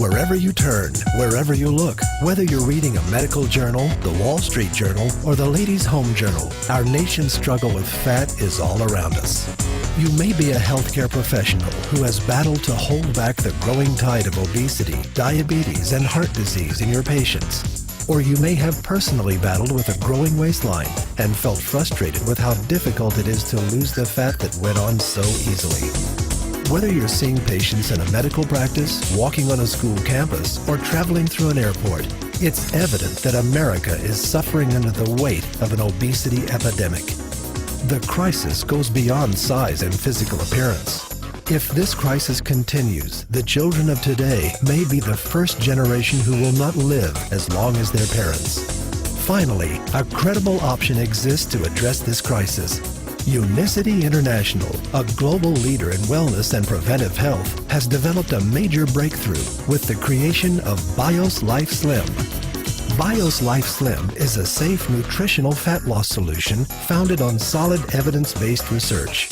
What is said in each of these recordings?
Wherever you turn, wherever you look, whether you're reading a medical journal, the Wall Street Journal, or the Ladies' Home Journal, our nation's struggle with fat is all around us. You may be a healthcare professional who has battled to hold back the growing tide of obesity, diabetes, and heart disease in your patients. Or you may have personally battled with a growing waistline and felt frustrated with how difficult it is to lose the fat that went on so easily. Whether you're seeing patients in a medical practice, walking on a school campus, or traveling through an airport, it's evident that America is suffering under the weight of an obesity epidemic. The crisis goes beyond size and physical appearance. If this crisis continues, the children of today may be the first generation who will not live as long as their parents. Finally, a credible option exists to address this crisis. Unicity International, a global leader in wellness and preventive health, has developed a major breakthrough with the creation of BIOS Life Slim. BIOS Life Slim is a safe nutritional fat loss solution founded on solid evidence-based research.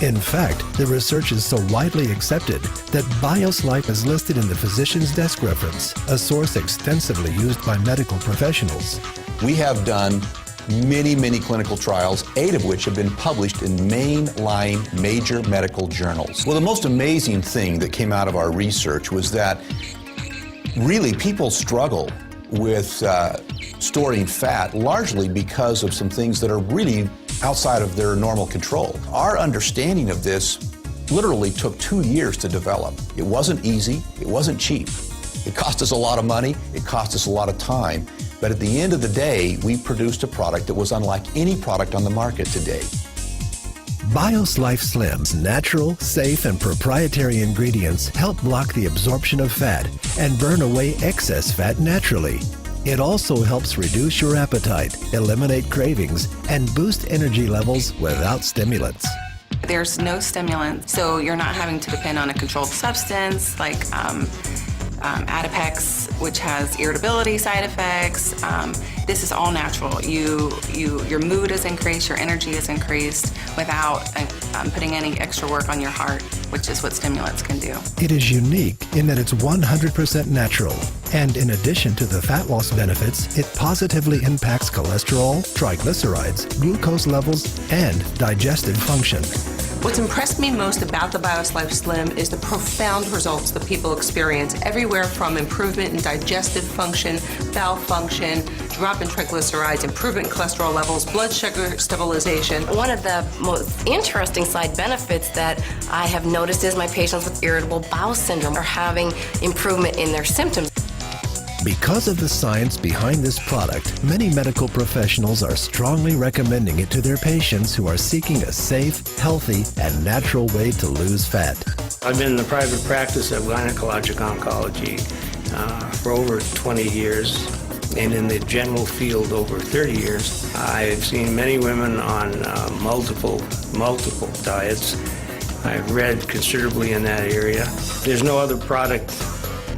In fact, the research is so widely accepted that BIOS Life is listed in the Physician's Desk Reference, a source extensively used by medical professionals. We have done many clinical trials, 8 of which have been published in mainline major medical journals. Well, the most amazing thing that came out of our research was that really people struggle with storing fat largely because of some things that are really outside of their normal control. Our understanding of this literally took 2 years to develop. It wasn't easy, it wasn't cheap. It cost us a lot of money, it cost us a lot of time, but at the end of the day, we produced a product that was unlike any product on the market today. BIOS Life Slim's natural, safe, and proprietary ingredients help block the absorption of fat and burn away excess fat naturally. It also helps reduce your appetite, eliminate cravings, and boost energy levels without stimulants. There's no stimulant, so you're not having to depend on a controlled substance like Adipex, which has irritability side effects. This is all natural. Your mood is increased, your energy is increased without putting any extra work on your heart, which is what stimulants can do. It is unique in that it's 100% natural. And in addition to the fat loss benefits, it positively impacts cholesterol, triglycerides, glucose levels, and digestive function. What's impressed me most about the BIOS Life Slim is the profound results that people experience, everywhere from improvement in digestive function, bowel function, drop in triglycerides, improvement in cholesterol levels, blood sugar stabilization. One of the most interesting side benefits that I have noticed is my patients with irritable bowel syndrome are having improvement in their symptoms. Because of the science behind this product, many medical professionals are strongly recommending it to their patients who are seeking a safe, healthy, and natural way to lose fat. I've been in the private practice of gynecologic oncology for over 20 years, and in the general field over 30 years. I've seen many women on multiple diets. I've read considerably in that area. There's no other product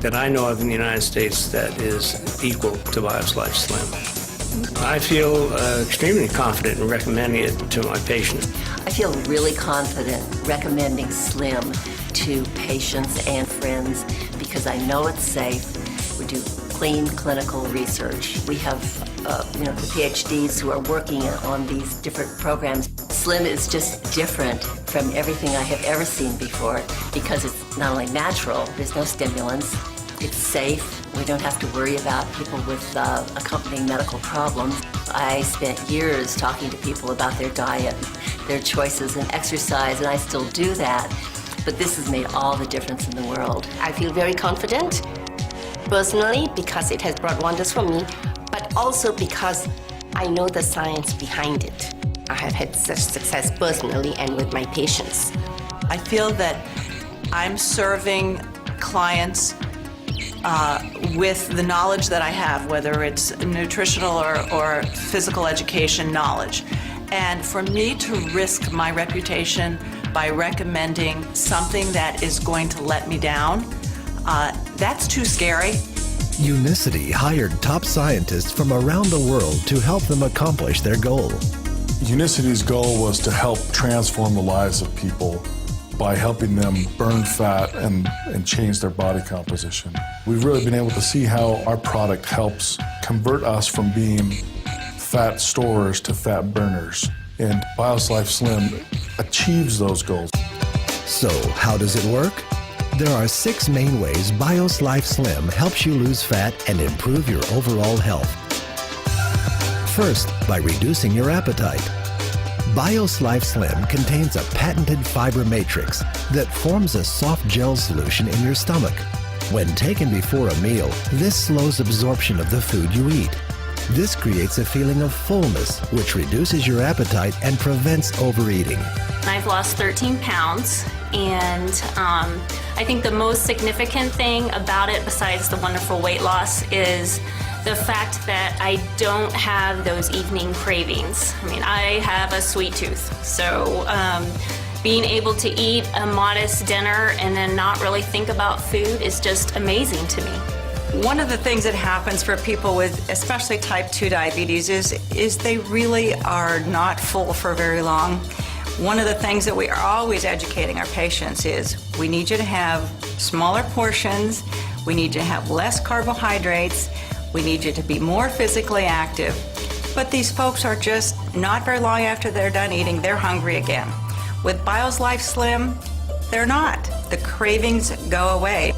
that I know of in the United States that is equal to BIOS Life Slim. I feel extremely confident in recommending it to my patients. I feel really confident recommending Slim to patients and friends because I know it's safe. We do clean clinical research. We have the PhDs who are working on these different programs. Slim is just different from everything I have ever seen before because it's not only natural, there's no stimulants, it's safe. We don't have to worry about people with accompanying medical problems. I spent years talking to people about their diet, their choices in exercise, and I still do that. But this has made all the difference in the world. I feel very confident, personally, because it has brought wonders for me, but also because I know the science behind it. I have had such success personally and with my patients. I feel that I'm serving clients with the knowledge that I have, whether it's nutritional or physical education knowledge. And for me to risk my reputation by recommending something that is going to let me down, that's too scary. Unicity hired top scientists from around the world to help them accomplish their goal. Unicity's goal was to help transform the lives of people by helping them burn fat and change their body composition. We've really been able to see how our product helps convert us from being fat storers to fat burners. And Bios Life Slim achieves those goals. So, how does it work? There are 6 main ways Bios Life Slim helps you lose fat and improve your overall health. First, by reducing your appetite. Bios Life Slim contains a patented fiber matrix that forms a soft gel solution in your stomach. When taken before a meal, this slows absorption of the food you eat. This creates a feeling of fullness, which reduces your appetite and prevents overeating. I've lost 13 pounds, and I think the most significant thing about it, besides the wonderful weight loss, is the fact that I don't have those evening cravings. I mean, I have a sweet tooth, so being able to eat a modest dinner and then not really think about food is just amazing to me. One of the things that happens for people with especially type 2 diabetes is they really are not full for very long. One of the things that we are always educating our patients is we need you to have smaller portions, we need you to have less carbohydrates, we need you to be more physically active. But these folks are just not very long after they're done eating, they're hungry again. With Bios Life Slim, they're not. The cravings go away.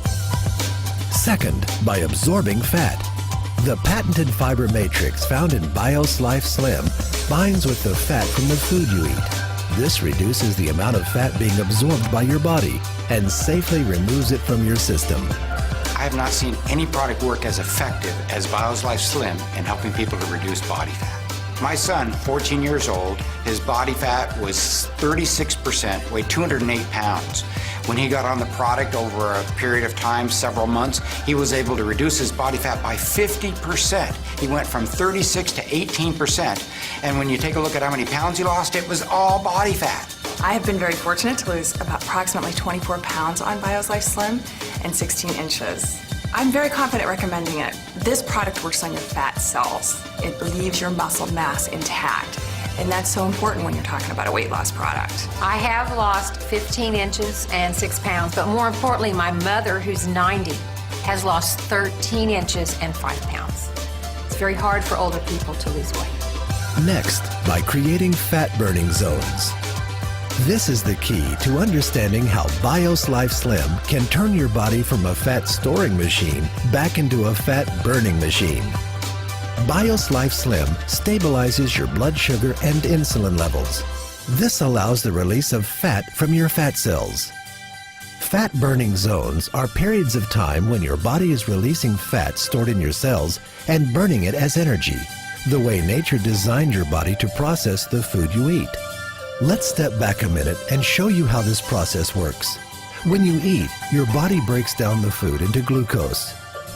Second, by absorbing fat. The patented fiber matrix found in Bios Life Slim binds with the fat from the food you eat. This reduces the amount of fat being absorbed by your body and safely removes it from your system. I have not seen any product work as effective as Bios Life Slim in helping people to reduce body fat. My son, 14 years old, his body fat was 36%, weighed 208 pounds. When he got on the product over a period of time, several months, he was able to reduce his body fat by 50%. He went from 36 to 18%. And when you take a look at how many pounds he lost, it was all body fat. I have been very fortunate to lose about approximately 24 pounds on Bios Life Slim and 16 inches. I'm very confident recommending it. This product works on your fat cells. It leaves your muscle mass intact. And that's so important when you're talking about a weight loss product. I have lost 15 inches and 6 pounds, but more importantly, my mother, who's 90, has lost 13 inches and 5 pounds. It's very hard for older people to lose weight. Next, by creating fat-burning zones. This is the key to understanding how Bios Life Slim can turn your body from a fat storing machine back into a fat burning machine. Bios Life Slim stabilizes your blood sugar and insulin levels. This allows the release of fat from your fat cells. Fat burning zones are periods of time when your body is releasing fat stored in your cells and burning it as energy, the way nature designed your body to process the food you eat. Let's step back a minute and show you how this process works. When you eat, your body breaks down the food into glucose.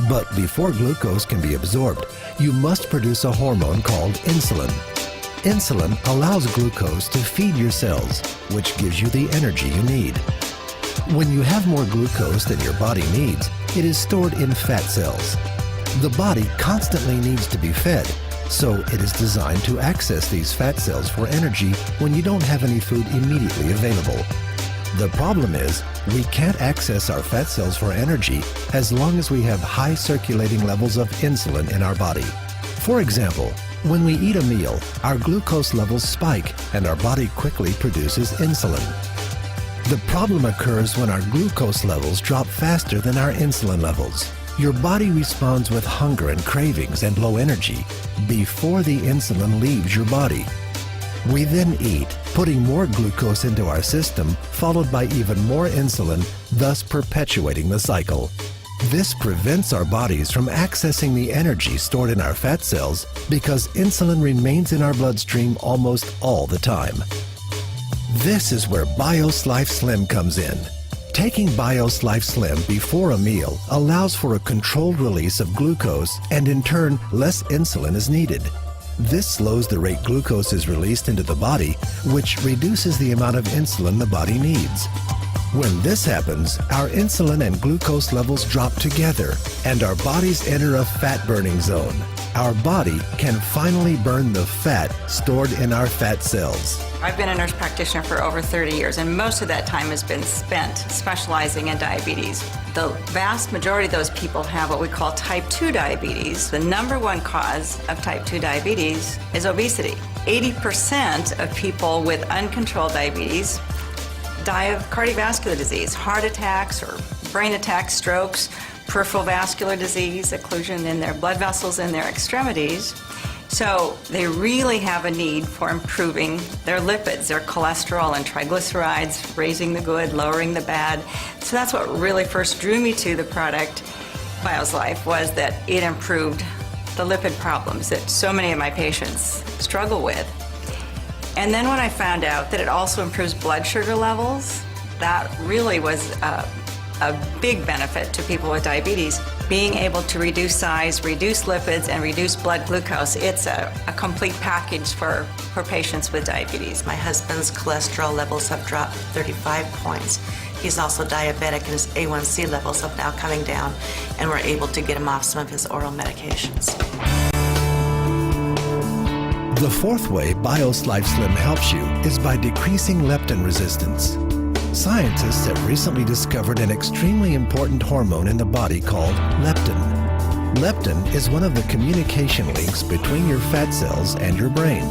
But before glucose can be absorbed, you must produce a hormone called insulin. Insulin allows glucose to feed your cells, which gives you the energy you need. When you have more glucose than your body needs, it is stored in fat cells. The body constantly needs to be fed, so it is designed to access these fat cells for energy when you don't have any food immediately available. The problem is, we can't access our fat cells for energy as long as we have high circulating levels of insulin in our body. For example, when we eat a meal, our glucose levels spike and our body quickly produces insulin. The problem occurs when our glucose levels drop faster than our insulin levels. Your body responds with hunger and cravings and low energy before the insulin leaves your body. We then eat, putting more glucose into our system, followed by even more insulin, thus perpetuating the cycle. This prevents our bodies from accessing the energy stored in our fat cells because insulin remains in our bloodstream almost all the time. This is where Bios Life Slim comes in. Taking Bios Life Slim before a meal allows for a controlled release of glucose, and in turn, less insulin is needed. This slows the rate glucose is released into the body, which reduces the amount of insulin the body needs. When this happens, our insulin and glucose levels drop together, and our bodies enter a fat-burning zone. our body can finally burn the fat stored in our fat cells. I've been a nurse practitioner for over 30 years, and most of that time has been spent specializing in diabetes. The vast majority of those people have what we call type 2 diabetes. The number one cause of type 2 diabetes is obesity. 80% of people with uncontrolled diabetes die of cardiovascular disease, heart attacks or brain attacks, strokes, peripheral vascular disease, occlusion in their blood vessels in their extremities. So they really have a need for improving their lipids, their cholesterol and triglycerides, raising the good, lowering the bad. So that's what really first drew me to the product, BioSlife, was that it improved the lipid problems that so many of my patients struggle with. And then when I found out that it also improves blood sugar levels, that really was a big benefit to people with diabetes. Being able to reduce size, reduce lipids, and reduce blood glucose, it's a complete package for patients with diabetes. My husband's cholesterol levels have dropped 35 points. He's also diabetic and his A1C levels have now coming down, and we're able to get him off some of his oral medications. The fourth way BioSlife Slim helps you is by decreasing leptin resistance. Scientists have recently discovered an extremely important hormone in the body called leptin. Leptin is one of the communication links between your fat cells and your brain.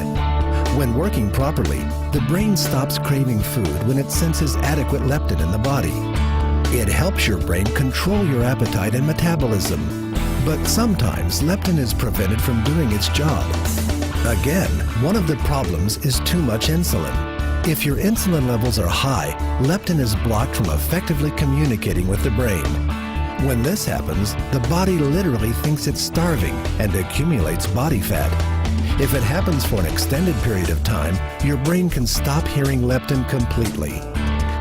When working properly, the brain stops craving food when it senses adequate leptin in the body. It helps your brain control your appetite and metabolism. But sometimes leptin is prevented from doing its job. Again, one of the problems is too much insulin. If your insulin levels are high, leptin is blocked from effectively communicating with the brain. When this happens, the body literally thinks it's starving and accumulates body fat. If it happens for an extended period of time, your brain can stop hearing leptin completely.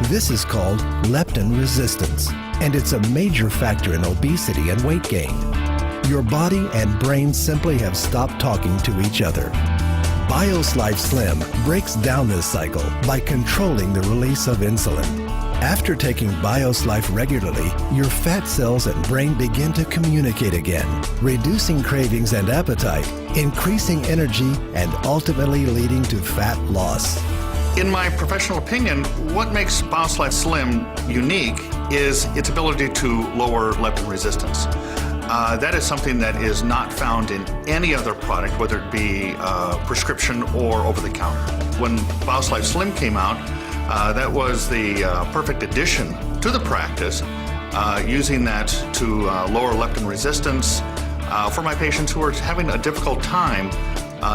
This is called leptin resistance, and it's a major factor in obesity and weight gain. Your body and brain simply have stopped talking to each other. BioSlife Slim breaks down this cycle by controlling the release of insulin. After taking BioSlife regularly, your fat cells and brain begin to communicate again, reducing cravings and appetite, increasing energy, and ultimately leading to fat loss. In my professional opinion, what makes BioSlife Slim unique is its ability to lower leptin resistance. That is something that is not found in any other product, whether it be prescription or over-the-counter. When BioSlife Slim came out, that was the perfect addition to the practice, using that to lower leptin resistance for my patients who are having a difficult time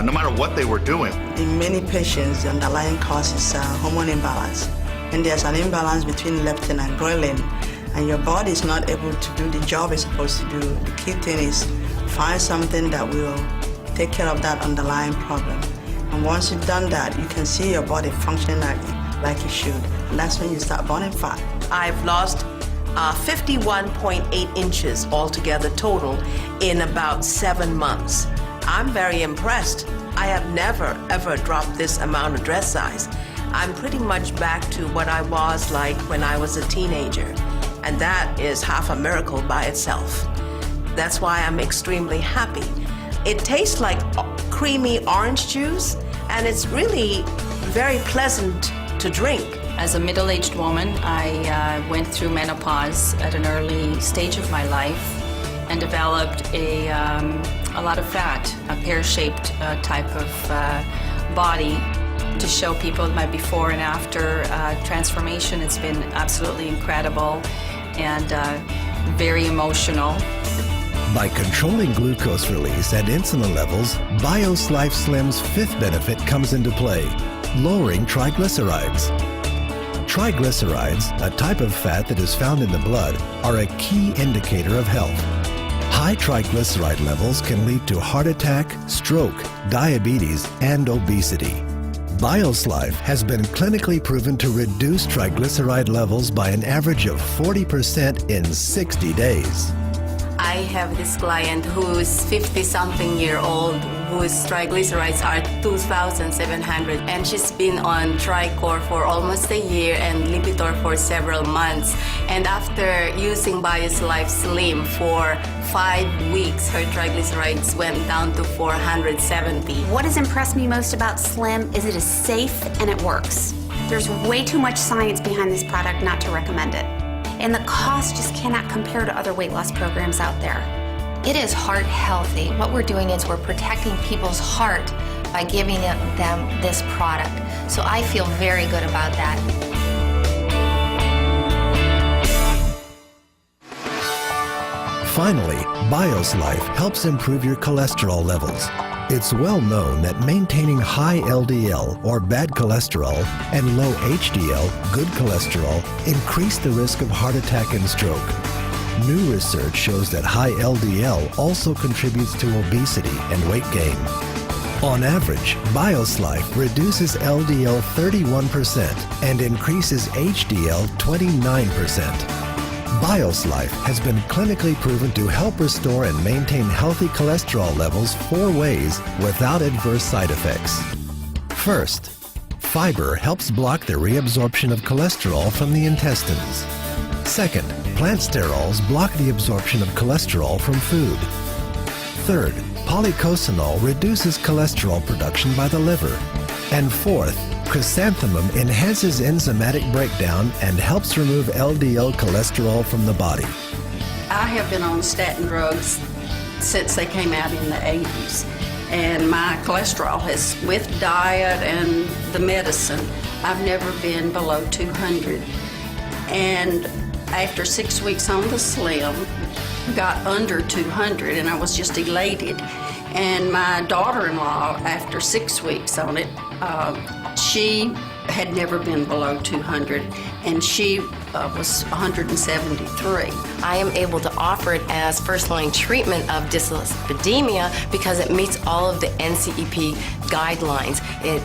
no matter what they were doing. In many patients, the underlying cause is hormone imbalance. And there's an imbalance between leptin and ghrelin, and your body is not able to do the job it's supposed to do. The key thing is find something that will take care of that underlying problem. And once you've done that, you can see your body functioning like it should. And that's when you start burning fat. I've lost 51.8 inches altogether total in about 7 months. I'm very impressed. I have never, ever dropped this amount of dress size. I'm pretty much back to what I was like when I was a teenager. And that is half a miracle by itself. That's why I'm extremely happy. It tastes like creamy orange juice, and it's really very pleasant to drink. As a middle-aged woman, I went through menopause at an early stage of my life and developed a lot of fat, a pear-shaped type of body. To show people my before and after transformation, it's been absolutely incredible and very emotional. By controlling glucose release and insulin levels, BioSlife Slim's fifth benefit comes into play, lowering triglycerides. Triglycerides, a type of fat that is found in the blood, are a key indicator of health. High triglyceride levels can lead to heart attack, stroke, diabetes, and obesity. BioSlife has been clinically proven to reduce triglyceride levels by an average of 40% in 60 days. I have this client who is 50-something-year-old whose triglycerides are 2,700, and she's been on Tricor for almost a year and Lipitor for several months. And after using BioSlife Slim for 5 weeks, her triglycerides went down to 470. What has impressed me most about Slim is it is safe and it works. There's way too much science behind this product not to recommend it. And the cost just cannot compare to other weight loss programs out there. It is heart healthy. What we're doing is we're protecting people's heart by giving them this product. So I feel very good about that. Finally, BioSlife helps improve your cholesterol levels. It's well known that maintaining high LDL, or bad cholesterol, and low HDL, good cholesterol, increase the risk of heart attack and stroke. New research shows that high LDL also contributes to obesity and weight gain. On average, BioSlife reduces LDL 31% and increases HDL 29%. BioSlife has been clinically proven to help restore and maintain healthy cholesterol levels 4 ways without adverse side effects. First, fiber helps block the reabsorption of cholesterol from the intestines. Second, plant sterols block the absorption of cholesterol from food. Third, polycosanol reduces cholesterol production by the liver. And fourth, chrysanthemum enhances enzymatic breakdown and helps remove LDL cholesterol from the body. I have been on statin drugs since they came out in the 80s. And my cholesterol has, with diet and the medicine, I've never been below 200. And after 6 weeks on the Slim, got under 200, and I was just elated. And my daughter-in-law, after 6 weeks on it, she had never been below 200, and she was 173. I am able to offer it as first-line treatment of dyslipidemia because it meets all of the NCEP guidelines. It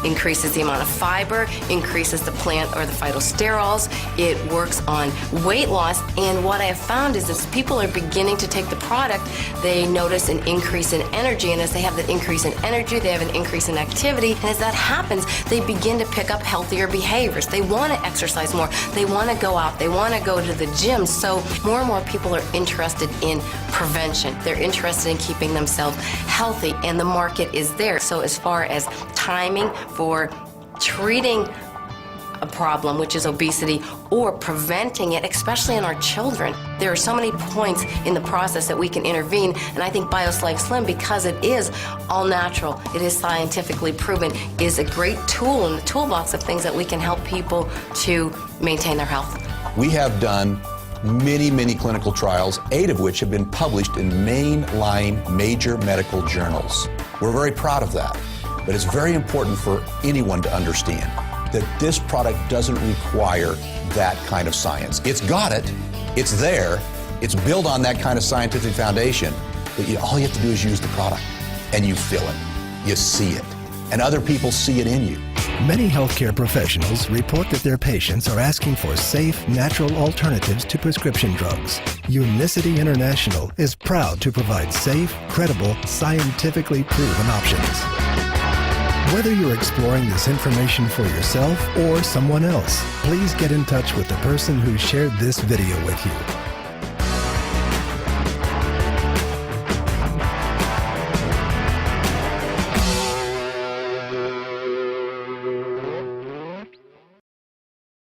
increases the amount of fiber, increases the plant or the phytosterols. It works on weight loss, and what I have found is as people are beginning to take the product, they notice an increase in energy, and as they have that increase in energy, they have an increase in activity, and as that happens, they begin to pick up healthier behaviors. They want to exercise more, they want to go out, they want to go to the gym, so more and more people are interested in prevention. They're interested in keeping themselves healthy, and the market is there. So as far as timing for treating a problem, which is obesity, or preventing it, especially in our children, there are so many points in the process that we can intervene, and I think BioSlife Slim, because it is all natural, it is scientifically proven, is a great tool in the toolbox of things that we can help people to maintain their health. We have done many clinical trials, 8 of which have been published in mainline major medical journals. We're very proud of that, but it's very important for anyone to understand that this product doesn't require that kind of science. It's got it, it's there, it's built on that kind of scientific foundation, but all you have to do is use the product, and you feel it, you see it, and other people see it in you. Many healthcare professionals report that their patients are asking for safe, natural alternatives to prescription drugs. Unicity International is proud to provide safe, credible, scientifically proven options. Whether you're exploring this information for yourself or someone else, please get in touch with the person who shared this video with you.